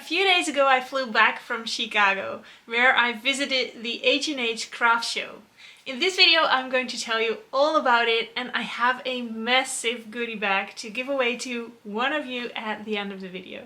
few days ago I flew back from Chicago, where I visited the H+H craft show. In this video I'm going to tell you all about it, and I have a massive goodie bag to give away to one of you at the end of the video.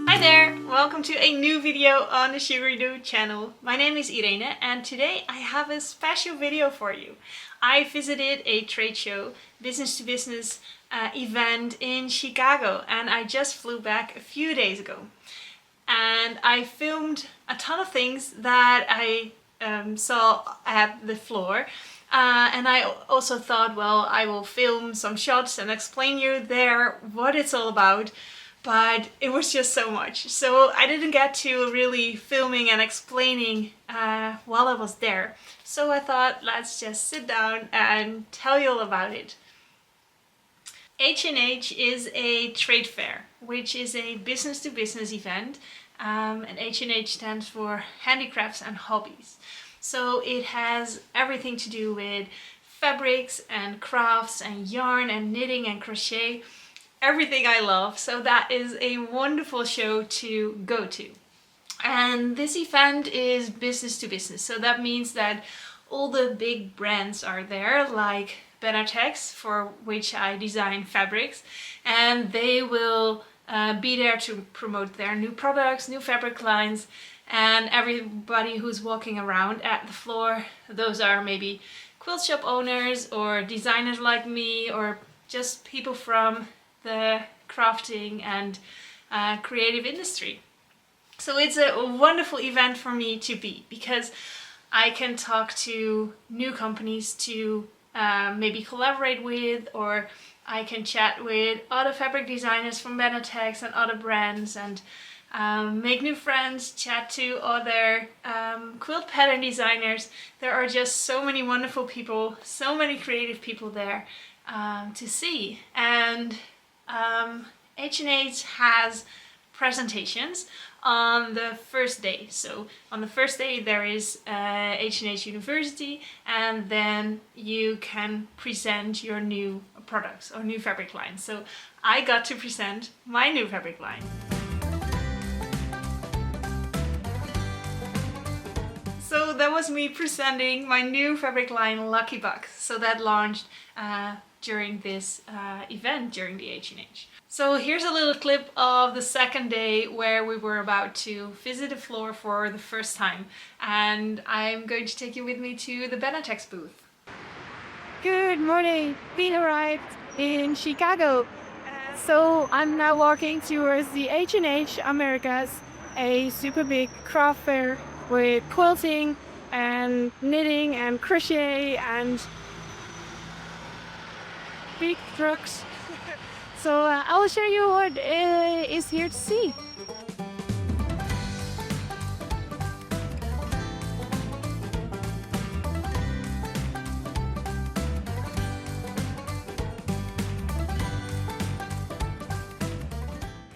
Hi there! Welcome to a new video on the Sugaridoo channel. My name is Irene and today I have a special video for you. I visited a trade show, business to business event in Chicago, and I just flew back a few days ago. And I filmed a ton of things that I saw at the floor. And I also thought, well, I will film some shots and explain you there what it's all about. But it was just so much, so I didn't get to really filming and explaining while I was there. So I thought, let's just sit down and tell you all about it. H+H is a trade fair, which is a business-to-business event, and H+H stands for handicrafts and hobbies. So it has everything to do with fabrics and crafts and yarn and knitting and crochet. Everything I love, so that is a wonderful show to go to. And this event is business to business, so that means that all the big brands are there, like H+H, for which I design fabrics, and they will be there to promote their new products, new fabric lines, and everybody who's walking around at the floor, those are maybe quilt shop owners or designers like me, or just people from the crafting and creative industry. So it's a wonderful event for me to be, because I can talk to new companies to maybe collaborate with, or I can chat with other fabric designers from H+H and other brands, and make new friends, chat to other quilt pattern designers. There are just so many wonderful people, so many creative people there to see. And H+H has presentations on the first day. So on the first day there is H+H University, and then you can present your new products or new fabric lines. So I got to present my new fabric line. So that was me presenting my new fabric line, Lucky Buck. So that launched during this event, during the H+H. So here's a little clip of the second day where we were about to visit the floor for the first time. And I'm going to take you with me to the H+H booth. Good morning! We arrived in Chicago. So I'm now walking towards the H+H Americas, a super big craft fair with quilting and knitting and crochet and big trucks. So I will show you what is here to see.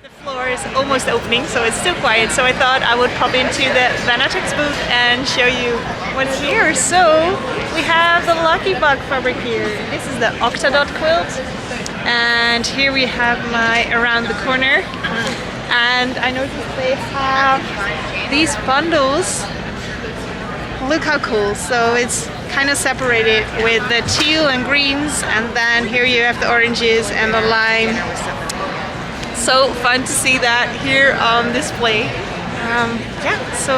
The floor is almost opening, so it's still quiet, so I thought I would pop into the H+H booth and show you what's here. So we have the Lucky Buck fabric here. This is the Octadot quilt, and here we have my Around the Corner, and I noticed they have these bundles. Look how cool. So it's kind of separated with the teal and greens, and then here you have the oranges and the lime. So fun to see that here on display. Yeah, so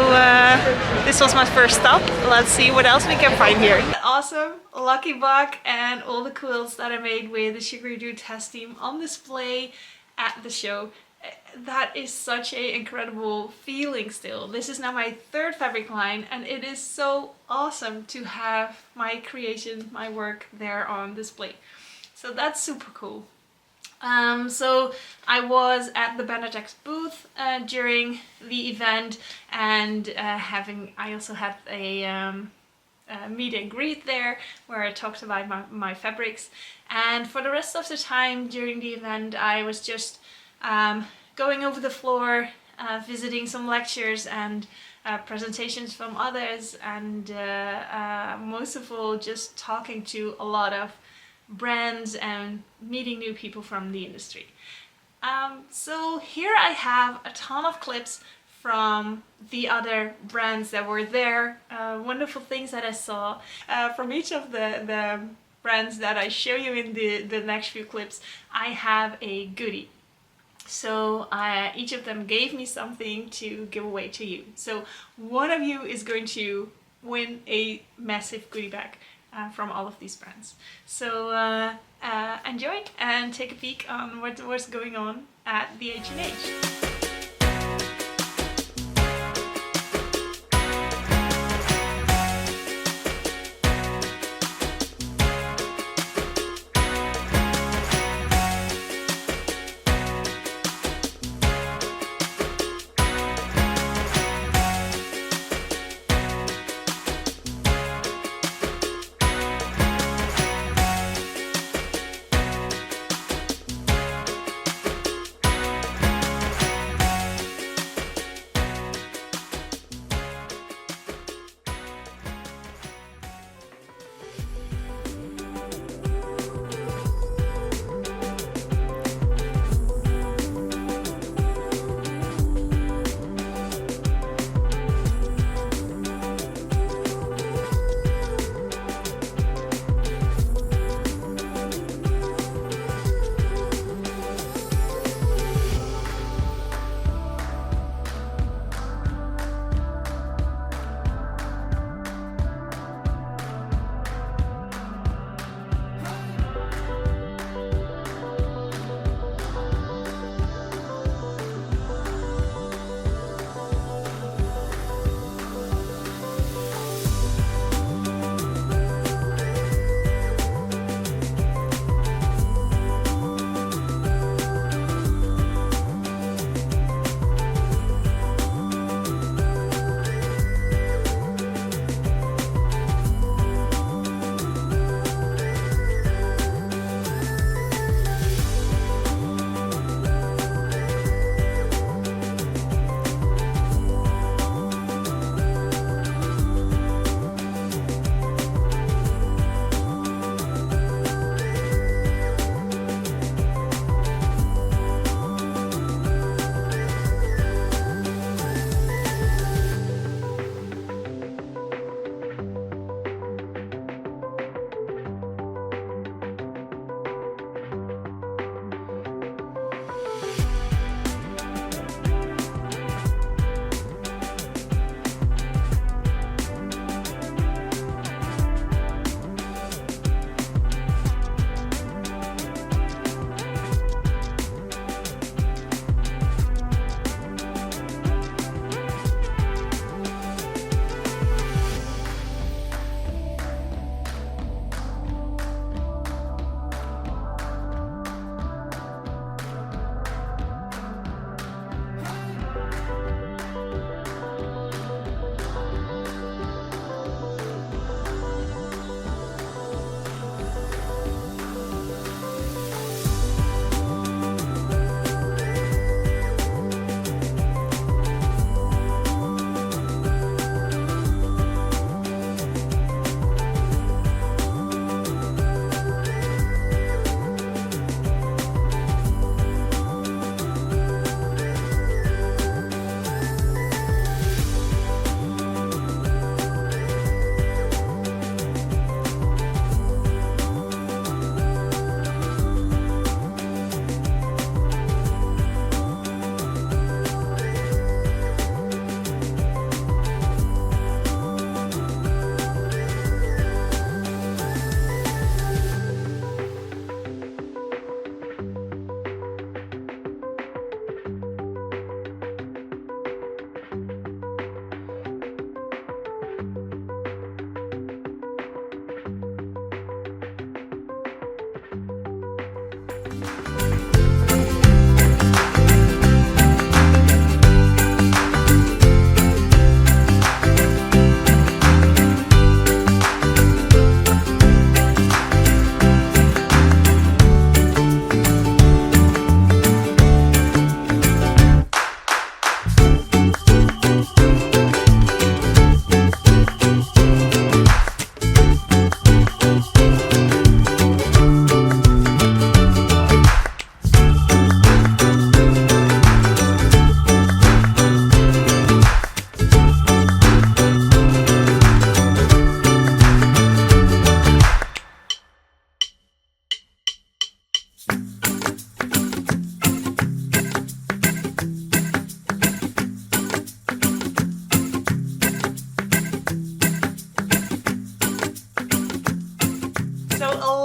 this was my first stop. Let's see what else we can find here. Awesome Lucky Buck and all the quilts that I made with the Sugaridoo test team on display at the show. That is such an incredible feeling still. This is now my third fabric line, and it is so awesome to have my creation, my work there on display. So that's super cool. So I was at the H+H booth during the event, and I also had a meet and greet there where I talked about my fabrics. And for the rest of the time during the event I was just going over the floor, visiting some lectures and presentations from others, and most of all just talking to a lot of brands and meeting new people from the industry. So here I have a ton of clips from the other brands that were there, wonderful things that I saw. From each of the brands that I show you in the next few clips, I have a goodie. So each of them gave me something to give away to you. So one of you is going to win a massive goodie bag from all of these brands. So enjoy and take a peek on what's going on at the H+H.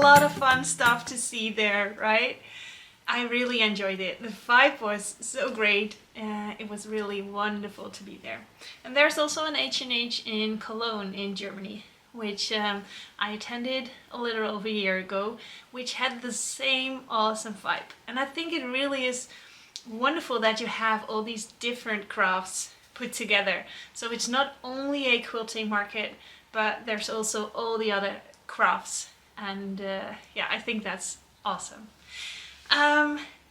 lot of fun stuff to see there, right? I really enjoyed it. The vibe was so great. It was really wonderful to be there. And there's also an H&H in Cologne in Germany, which I attended a little over a year ago, which had the same awesome vibe. And I think it really is wonderful that you have all these different crafts put together. So it's not only a quilting market, but there's also all the other crafts. And yeah, I think that's awesome.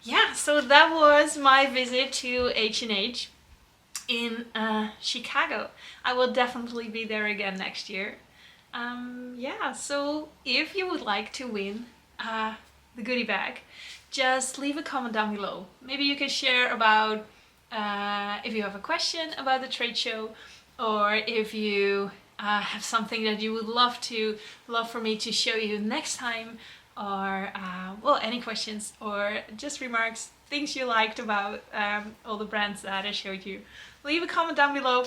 Yeah, so that was my visit to H&H in Chicago. I will definitely be there again next year. Yeah, so if you would like to win the goodie bag, just leave a comment down below. Maybe you can share about if you have a question about the trade show, or if you have something that you would love for me to show you next time, or well, any questions or just remarks, things you liked about all the brands that I showed you. Leave a comment down below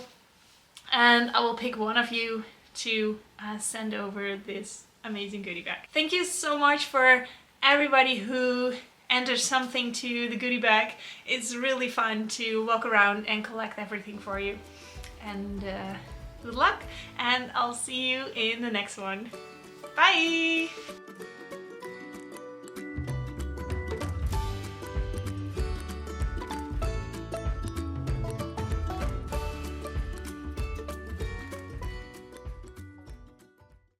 and I will pick one of you to send over this amazing goodie bag. Thank you so much for everybody who enters something to the goodie bag. It's really fun to walk around and collect everything for you. And good luck, and I'll see you in the next one. Bye!